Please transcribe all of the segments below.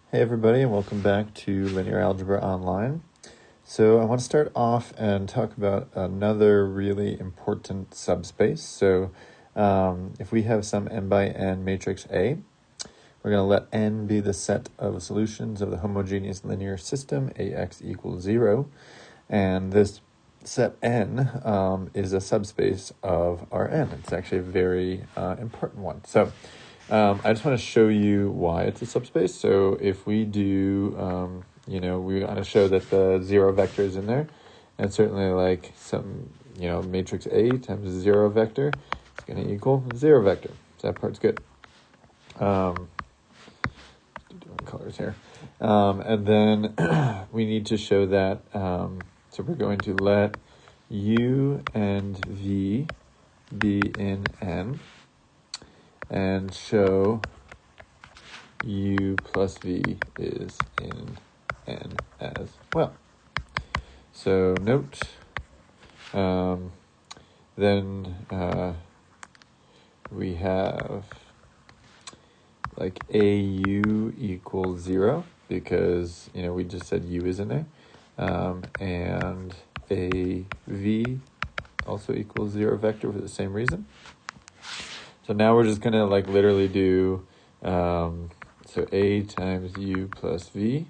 Hey everybody, and welcome back to Linear Algebra Online. So I want to start off and talk about another really important subspace. So if we have some n by n matrix A, we're going to let n be the set of solutions of the homogeneous linear system AX equals 0. And this set n is a subspace of Rn. It's actually a very important one. So I just want to show you why it's a subspace. So if we do, we want to show that the 0 vector is in there, and certainly like some, matrix A times a 0 vector is going to equal 0 vector. So that part's good. Different colors here. And then we need to show that, so we're going to let U and V be in N, and show U plus V is in N as well. So note, then we have like AU equals 0 because, we just said U is in there, and AV also equals 0 vector for the same reason. So now we're just going to literally do, so A times U plus V,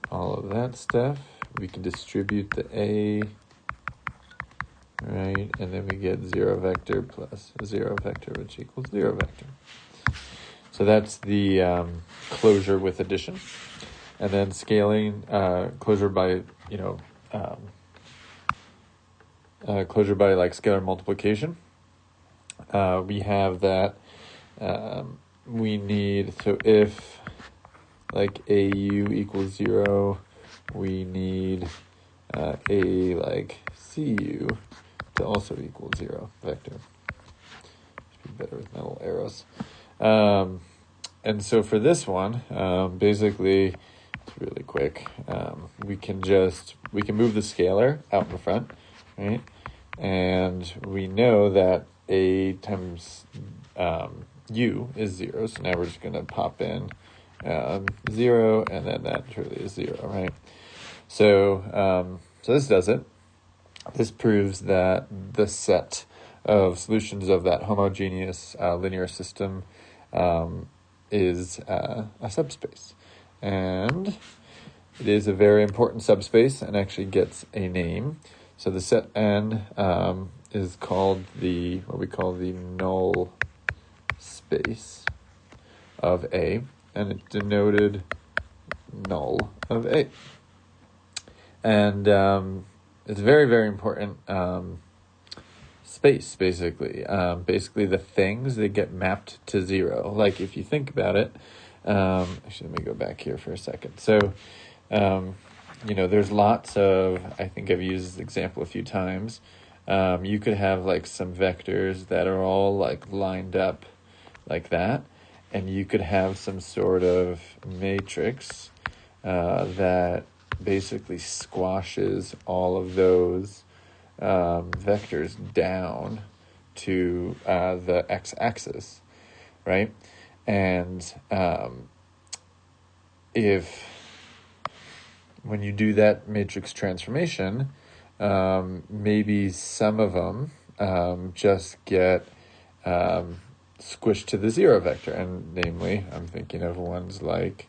all of that stuff. We can distribute the A, right? And then we get 0 vector plus 0 vector, which equals 0 vector. So that's the closure with addition. And then scaling, closure by, closure by scalar multiplication. We have that we need, so if AU equals 0, we need CU to also equal 0 vector. Should be better with metal arrows. And so for this one, basically, it's really quick. We can move the scalar out in front, right? And we know that A times U is 0, so now we're just going to pop in 0, and then that truly is 0, right? So this does it. This proves that the set of solutions of that homogeneous linear system is a subspace. And it is a very important subspace and actually gets a name. So the set N is called what we call the null space of A, and it's denoted null of A. And it's very, very important space, basically. Basically, the things that get mapped to 0. Like, if you think about it, actually, let me go back here for a second. So, there's lots of, I think I've used this example a few times. You could have some vectors that are all lined up like that, and you could have some sort of matrix that basically squashes all of those vectors down to the x-axis, right? And when you do that matrix transformation, maybe some of them just get squished to the 0 vector, and namely, I'm thinking of ones like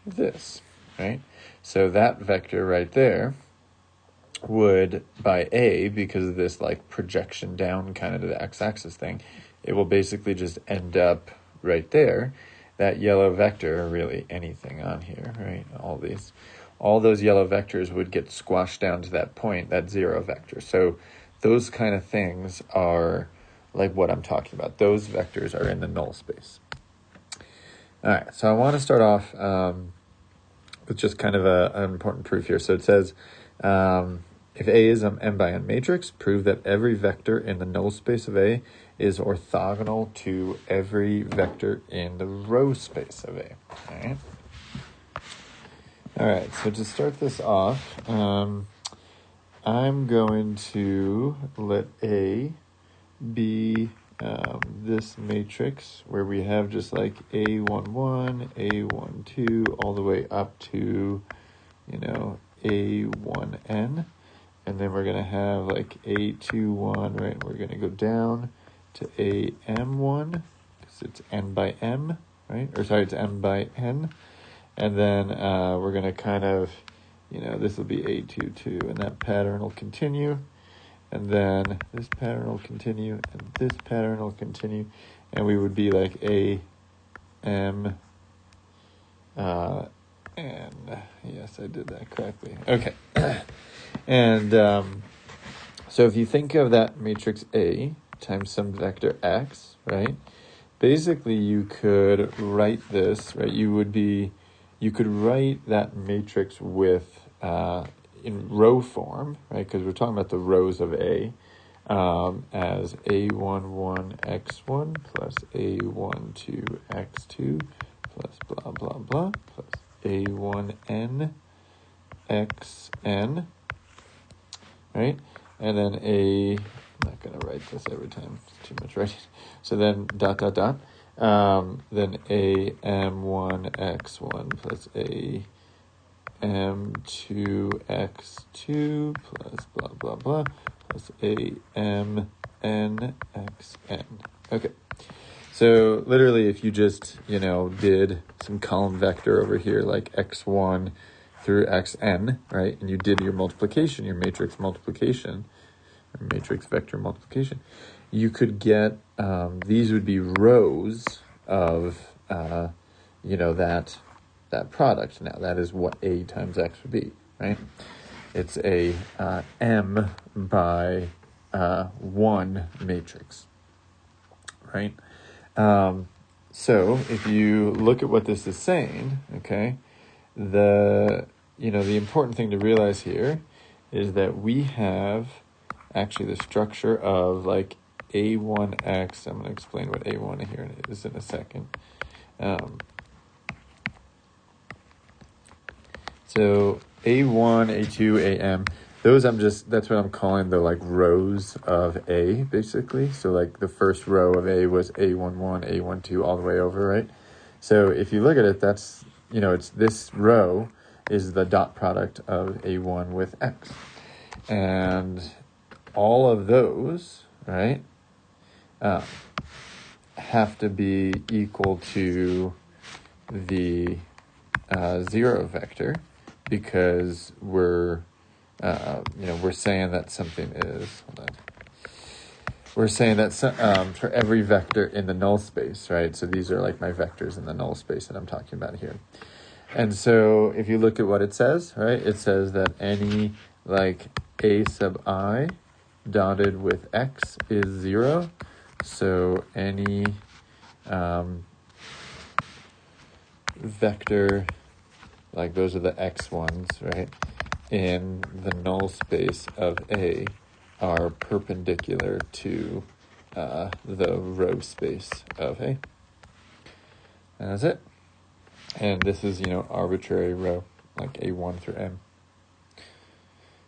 this, right? So that vector right there would, by A, because of this projection down kind of to the x-axis thing, it will basically just end up right there. That yellow vector, or really anything on here, right? All those yellow vectors would get squashed down to that point, that 0 vector. So those kind of things are what I'm talking about. Those vectors are in the null space. All right, so I want to start off with just kind of an important proof here. So it says, if A is an n by n matrix, prove that every vector in the null space of A is orthogonal to every vector in the row space of A. All right, so to start this off, I'm going to let A be this matrix where we have just like A11, A12, all the way up to, A1n. And then we're going to have like A21, right? And we're going to go down to AM1, because it's n by m, right? Or sorry, it's m by n. And then we're going to kind of, this will be A22, and that pattern will continue. And then this pattern will continue, and this pattern will continue. And we would be like A, M, N. Yes, I did that correctly. Okay. And so if you think of that matrix A times some vector x, right? Basically, you could write this, right? You could write that matrix with in row form, right? Because we're talking about the rows of A, as A11x1 plus A12x2 plus blah blah blah plus A1n xn, right? And then I'm not going to write this every time, it's too much writing. So then dot dot dot, then am1x1 plus am2x2 plus blah blah blah plus amnxn. Okay. So literally, if you just, did some column vector over here, like x1 through xn, right? And you did your multiplication, your matrix multiplication, or matrix vector multiplication, you could get, these would be rows of, that product. Now, that is what A times X would be, right? It's a M by 1 matrix, right? So if you look at what this is saying, okay, the important thing to realize here is that we have actually the structure of like A1x. I'm going to explain what A1 here is in a second. So A1, A2, AM, that's what I'm calling the like rows of A, basically. So like the first row of A was A11, A12, all the way over, right? So if you look at it, that's, it's this row is the dot product of A1 with X. And all of those, right, have to be equal to the 0 vector, because we're saying that something is, we're saying that for every vector in the null space, right? So these are like my vectors in the null space that I'm talking about here. And so if you look at what it says, right, it says that any like A sub I dotted with X is 0. So any vector, like those are the X ones, right, in the null space of A are perpendicular to the row space of A. And that's it. And this is, arbitrary row, like A1 through M.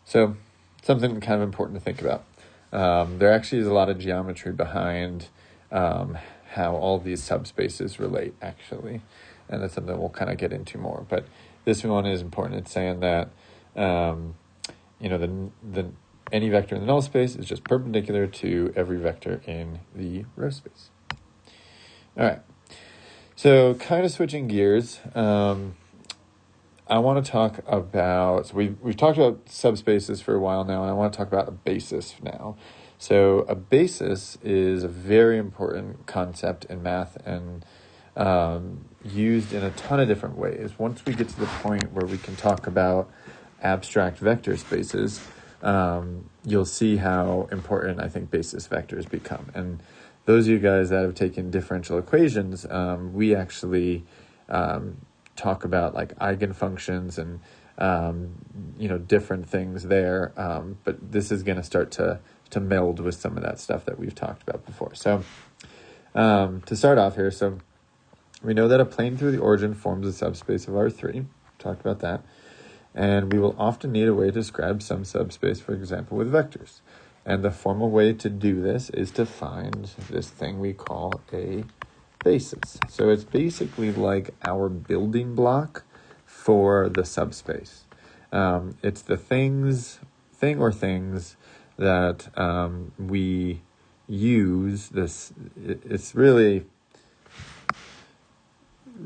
So something kind of important to think about. There actually is a lot of geometry behind how all these subspaces relate, actually. And that's something we'll kind of get into more. But this one is important. It's saying that, any vector in the null space is just perpendicular to every vector in the row space. All right. So kind of switching gears, I want to talk about, so we've talked about subspaces for a while now, and I want to talk about a basis now. So a basis is a very important concept in math and used in a ton of different ways. Once we get to the point where we can talk about abstract vector spaces, you'll see how important I think basis vectors become. And those of you guys that have taken differential equations, we actually talk about like eigenfunctions and different things there. But this is going to start to meld with some of that stuff that we've talked about before. So to start off here, so we know that a plane through the origin forms a subspace of R3. Talked about that. And we will often need a way to describe some subspace, for example, with vectors. And the formal way to do this is to find this thing we call a basis. So it's basically like our building block for the subspace. It's the thing or things that we use. It's really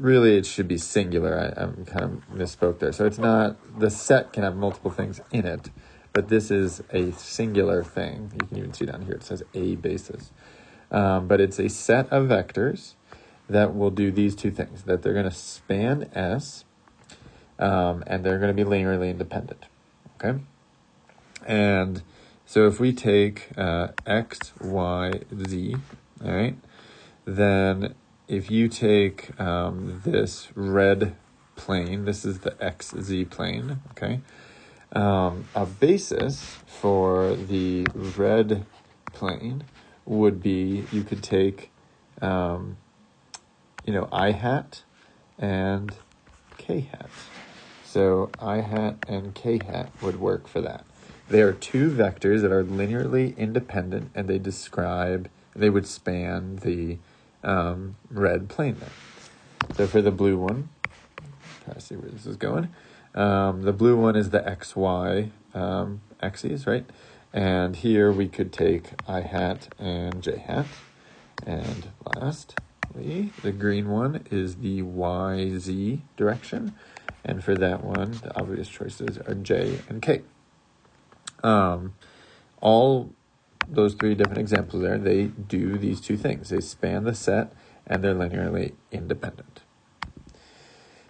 it should be singular. I'm kind of misspoke there. So it's not, the set can have multiple things in it, but this is a singular thing. You can even see down here, it says a basis. But it's a set of vectors that will do these two things, that they're going to span S, and they're going to be linearly independent, okay? And so if we take x, y, z, all right, then if you take this red plane, this is the xz plane, okay? A basis for the red plane would be, you could take, I hat and k hat. So I hat and k hat would work for that. They are two vectors that are linearly independent, and they would span the red plane there. So for the blue one, try to see where this is going. The blue one is the xy axes, right? And here we could take I hat and j hat. And lastly, the green one is the yz direction. And for that one, the obvious choices are j and k. All those three different examples there, they do these two things. They span the set, and they're linearly independent.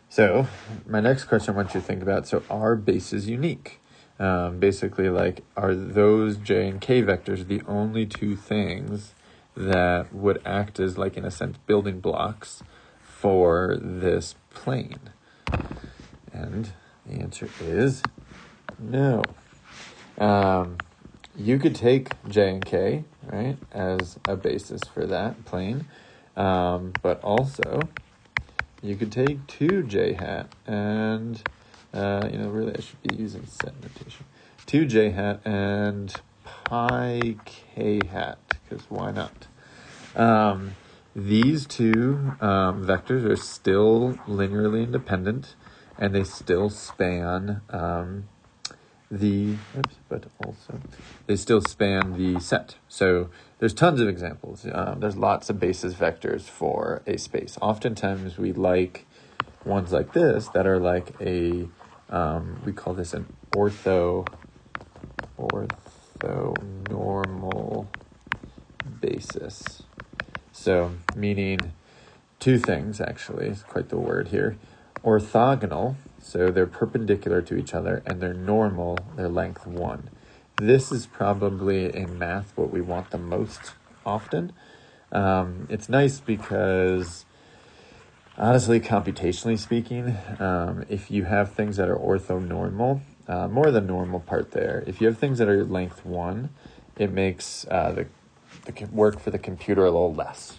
So my next question I want you to think about, so are bases unique? Basically, like, are those j and k vectors the only two things that would act as, like, in a sense, building blocks for this plane? And the answer is no. You could take j and k, right, as a basis for that plane, but also you could take 2j hat and, really I should be using set notation, 2j hat and pi k hat, because why not? These two vectors are still linearly independent, and they still span they still span the set. So there's tons of examples. There's lots of basis vectors for a space. Oftentimes we like ones like this that are like a, we call this an orthonormal basis. So meaning two things, actually, is quite the word here. Orthogonal, so they're perpendicular to each other, and they're normal, they're length 1. This is probably in math what we want the most often. It's nice because, honestly, computationally speaking, if you have things that are orthonormal, more the normal part there, if you have things that are length 1, it makes the work for the computer a little less.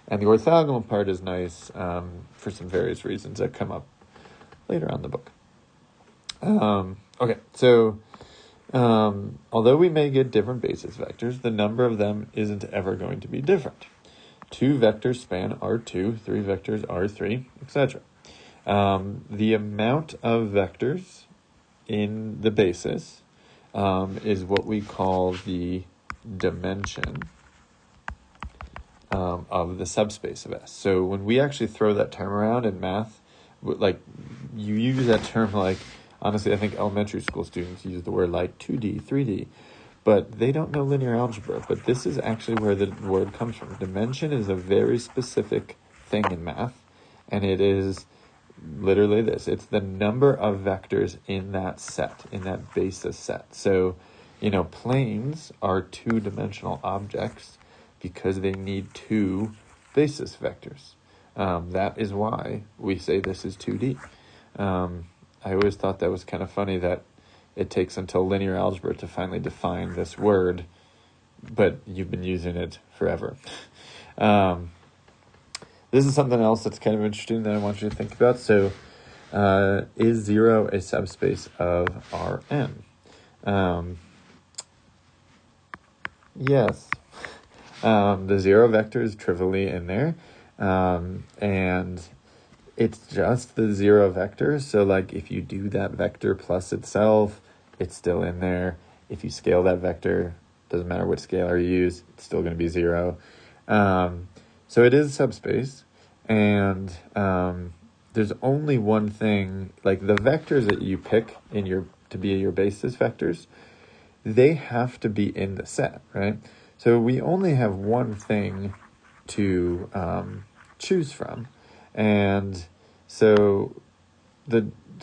And the orthogonal part is nice for some various reasons that come up later on in the book. Okay, so although we may get different basis vectors, the number of them isn't ever going to be different. 2 vectors span R2, 3 vectors R3, etc. The amount of vectors in the basis is what we call the dimension of the subspace of S. So when we actually throw that term around in math, like, you use that term, like, honestly, I think elementary school students use the word like 2D, 3D, but they don't know linear algebra. But this is actually where the word comes from. Dimension is a very specific thing in math, and it is literally this. It's the number of vectors in that set, in that basis set. So, planes are 2-dimensional objects because they need 2 basis vectors. That is why we say this is 2D. I always thought that was kind of funny that it takes until linear algebra to finally define this word, but you've been using it forever. This is something else that's kind of interesting that I want you to think about. So, is 0 a subspace of Rn? Yes. The zero vector is trivially in there. And it's just the zero vector. So like if you do that vector plus itself, it's still in there. If you scale that vector, doesn't matter what scalar you use, it's still going to be 0. So it is subspace. And there's only one thing, like the vectors that you pick to be your basis vectors, they have to be in the set, right? So we only have one thing to choose from. And so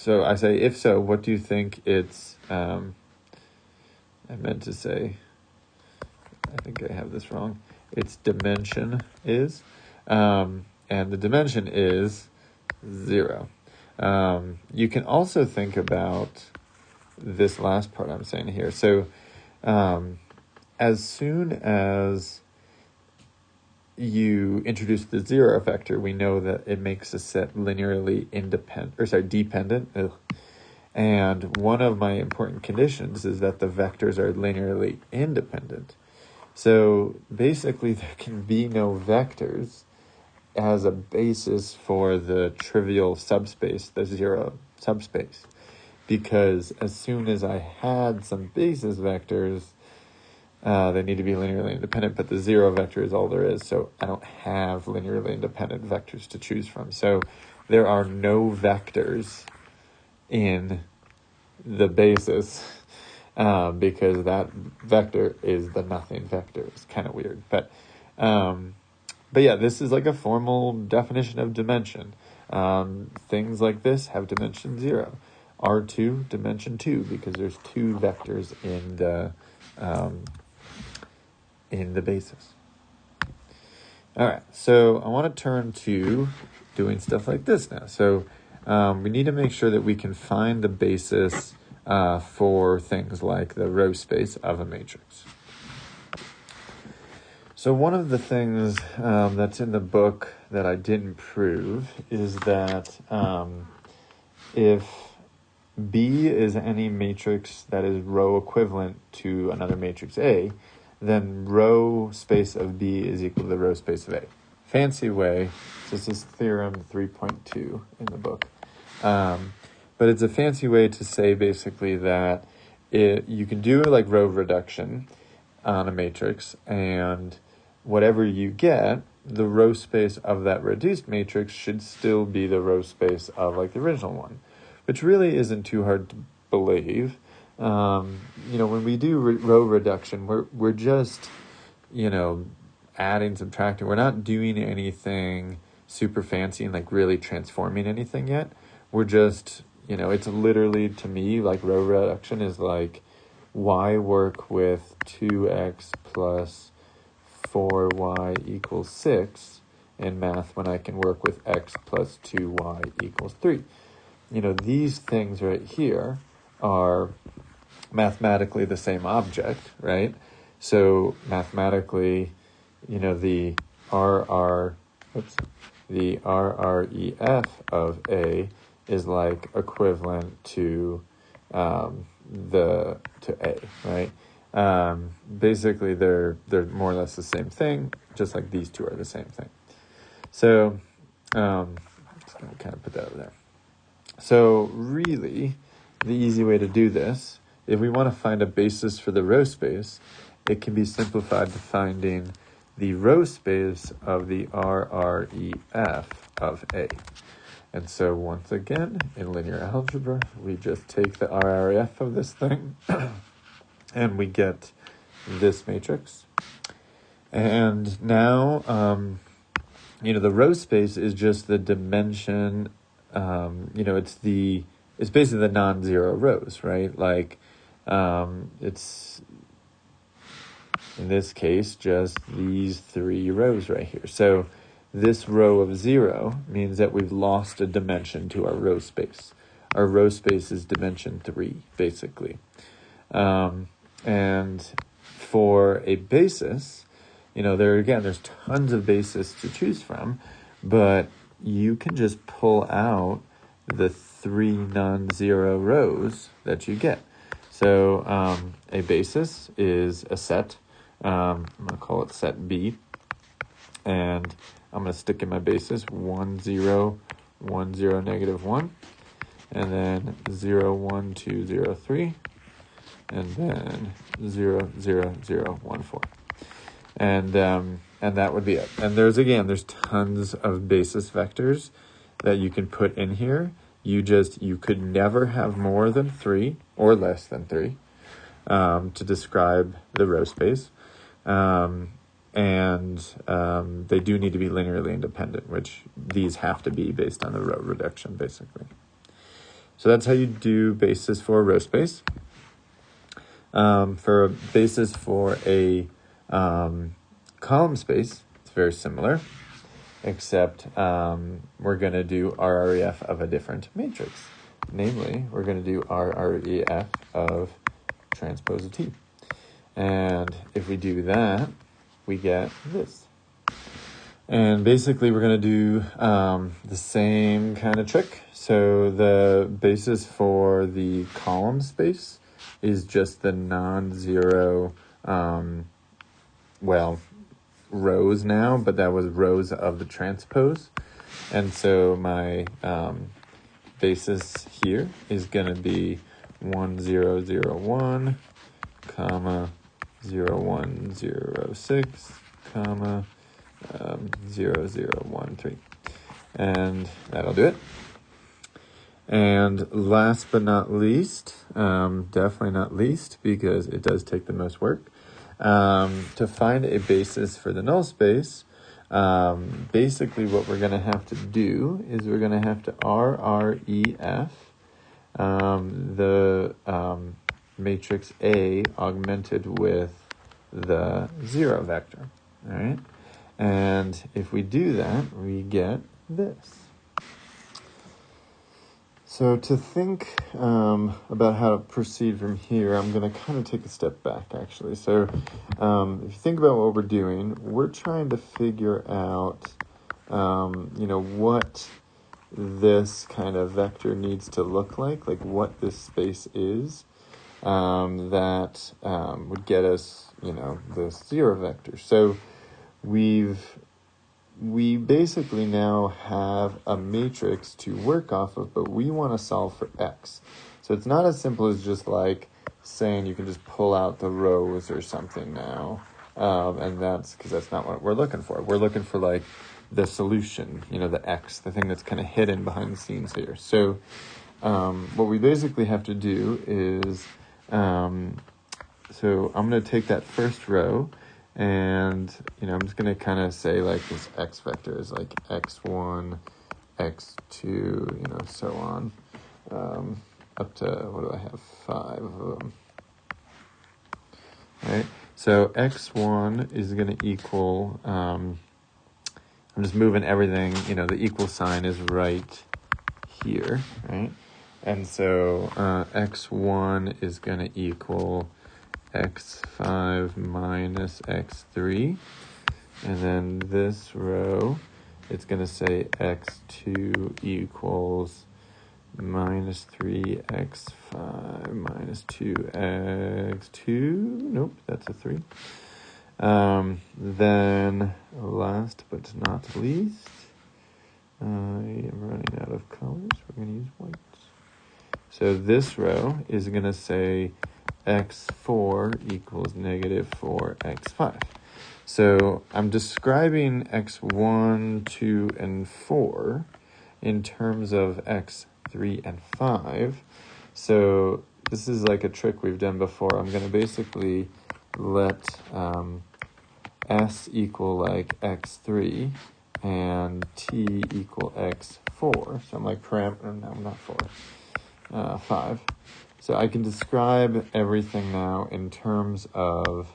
I say, if so, what do you think it's, I meant to say, I think I have this wrong. Its dimension is, and the dimension is 0. You can also think about this last part I'm saying here. So as soon as you introduce the zero vector, we know that it makes a set linearly dependent. And one of my important conditions is that the vectors are linearly independent. So basically there can be no vectors as a basis for the trivial subspace, the zero subspace. Because as soon as I had some basis vectors, they need to be linearly independent, but the zero vector is all there is, so I don't have linearly independent vectors to choose from. So there are no vectors in the basis because that vector is the nothing vector. It's kind of weird, but yeah, this is like a formal definition of dimension. Things like this have dimension 0. R2, dimension 2, because there's 2 vectors in the basis. All right, so I want to turn to doing stuff like this now. So we need to make sure that we can find the basis for things like the row space of a matrix. So one of the things that's in the book that I didn't prove is that if B is any matrix that is row equivalent to another matrix A, then row space of B is equal to the row space of A. Fancy way, so this is theorem 3.2 in the book. But it's a fancy way to say basically that you can do like row reduction on a matrix, and whatever you get, the row space of that reduced matrix should still be the row space of like the original one, which really isn't too hard to believe. When we do row reduction, we're just, adding, subtracting. We're not doing anything super fancy and like really transforming anything yet. We're just, it's literally, to me, like row reduction is like, why work with 2x plus 4y equals 6 in math when I can work with x plus 2y equals 3? These things right here are mathematically the same object, right? So mathematically, the RREF of A is like equivalent to A, right? Basically, they're more or less the same thing, just like these two are the same thing. So I'm just going to kind of put that over there. So really, the easy way to do this, if we want to find a basis for the row space, it can be simplified to finding the row space of the RREF of A. And so once again, in linear algebra, we just take the RREF of this thing and we get this matrix. And now, the row space is just the dimension. It's basically the non-zero rows, right? Like, it's, in this case, just these 3 rows right here. So this row of 0 means that we've lost a dimension to our row space. Our row space is dimension 3, basically. And for a basis, there's tons of bases to choose from, but you can just pull out the 3 non-zero rows that you get. So a basis is a set I'm going to call it set B. And I'm going to stick in my basis 1, 0, 1, 0, negative 1. And then 0, 1, 2, 0, 3. And then 0, 0, 0, 1, 4. And that would be it. And there's tons of basis vectors that you can put in here. You could never have more than 3 or less than 3 to describe the row space. They do need to be linearly independent, which these have to be based on the row reduction, basically. So that's how you do basis for a row space. For a basis for a column space, it's very similar, except we're going to do RREF of a different matrix. Namely, we're going to do RREF of transpose of T. And if we do that, we get this. And basically, we're going to do the same kind of trick. So the basis for the column space is just the non-zero, rows now, but that was rows of the transpose. And so my basis here is going to be 1, 0, 0, 1, comma, 0, 1, 0, 6, comma, 0, 0, 1, 3. And that'll do it. And last but not least, definitely not least, because it does take the most work, to find a basis for the null space, basically what we're going to have to do is we're going to have to RREF the matrix A augmented with the 0 vector, all right? And if we do that, we get this. So to think about how to proceed from here, I'm going to kind of take a step back, actually. So if you think about what we're doing, we're trying to figure out, what this kind of vector needs to look like what this space is that would get us, this 0 vector. So we basically now have a matrix to work off of, but we want to solve for x. So it's not as simple as just saying you can just pull out the rows or something now. And that's because that's not what we're looking for. We're looking for the solution, the x, the thing that's kind of hidden behind the scenes here. So what we basically have to do is, so I'm going to take that first row, and, I'm just going to kind of say this x vector is x1, x2, so on, up to, what do I have, 5 of them. All right, so x1 is going to equal, I'm just moving everything, the equal sign is right here, right? And so x1 is going to equal x5 minus x3. And then this row, it's going to say x2 equals minus 3x5 minus 2x2. Nope, that's a 3. Then last but not least, I am running out of colors. We're going to use white. So this row is going to say x4 equals negative 4x5. So I'm describing x1, 2, and 4 in terms of x3 and 5. So this is a trick we've done before. I'm going to basically let s equal x3 and t equal x4. So I'm parameter, no, not 4, 5. So I can describe everything now in terms of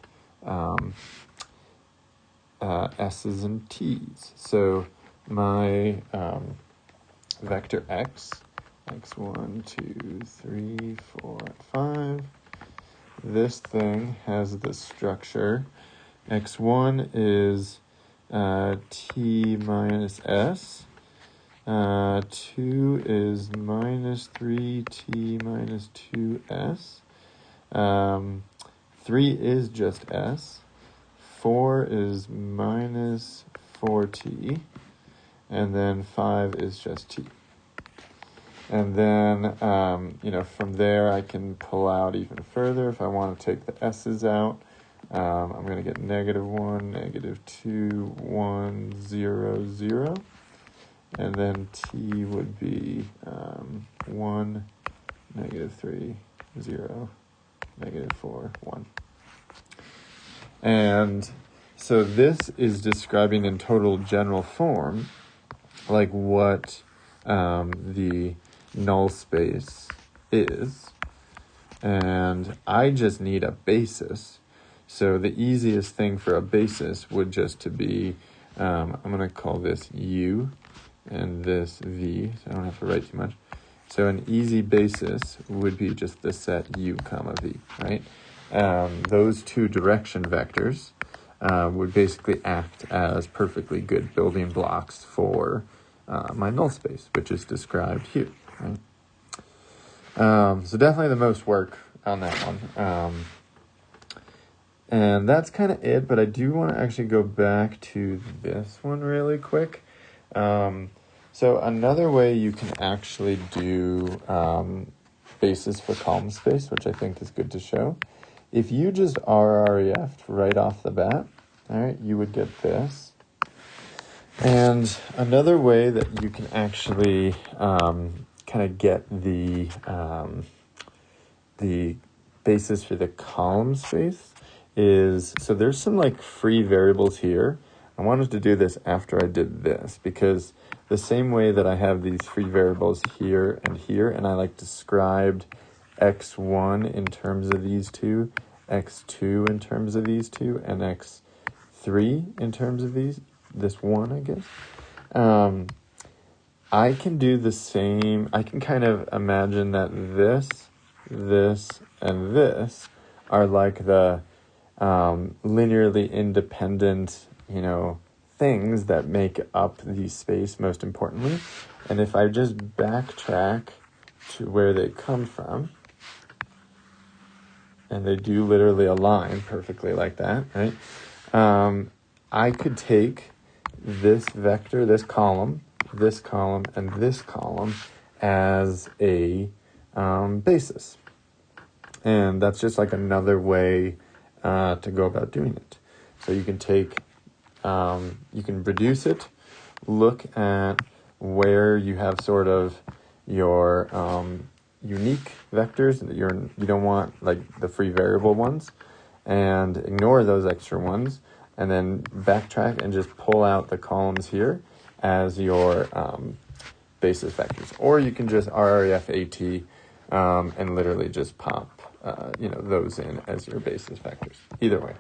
s's and t's. So my vector x1, 2, 3, 4, 5, this thing has the structure. x1 is t minus s. 2 is minus 3t minus 2s. 3 is just s. 4 is minus 4t, and then 5 is just t. And then, from there I can pull out even further. If I want to take the s's out, I'm going to get -1, -2, 1, 0, 0. And then t would be 1, -3, 0, -4, 1. And so this is describing in total general form, like what the null space is. And I just need a basis. So the easiest thing for a basis would just to be, I'm going to call this U and this V, so I don't have to write too much. So an easy basis would be just the set U comma V, right? Those two direction vectors would basically act as perfectly good building blocks for my null space, which is described here, right? So definitely the most work on that one. And that's kind of it, but I do want to actually go back to this one really quick. So another way you can actually do basis for column space, which I think is good to show, if you just RREF'd right off the bat, all right, you would get this. And another way that you can actually kind of get the basis for the column space is, so there's some like free variables here. I wanted to do this after I did this, because the same way that I have these free variables here, and I like described x1 in terms of these two, x2 in terms of these two, and x3 in terms of this one, I guess. I can do the same. I can kind of imagine that this, and this are like the linearly independent, things that make up the space most importantly. And if I just backtrack to where they come from, and they do literally align perfectly like that, right? I could take this vector, this column, and this column as a basis. And that's just like another way to go about doing it. So you can take, you can reduce it, look at where you have sort of your unique vectors that you don't want, like the free variable ones, and ignore those extra ones, and then backtrack and just pull out the columns here as your basis vectors. Or you can just RREF AT and literally just pop those in as your basis vectors. Either way.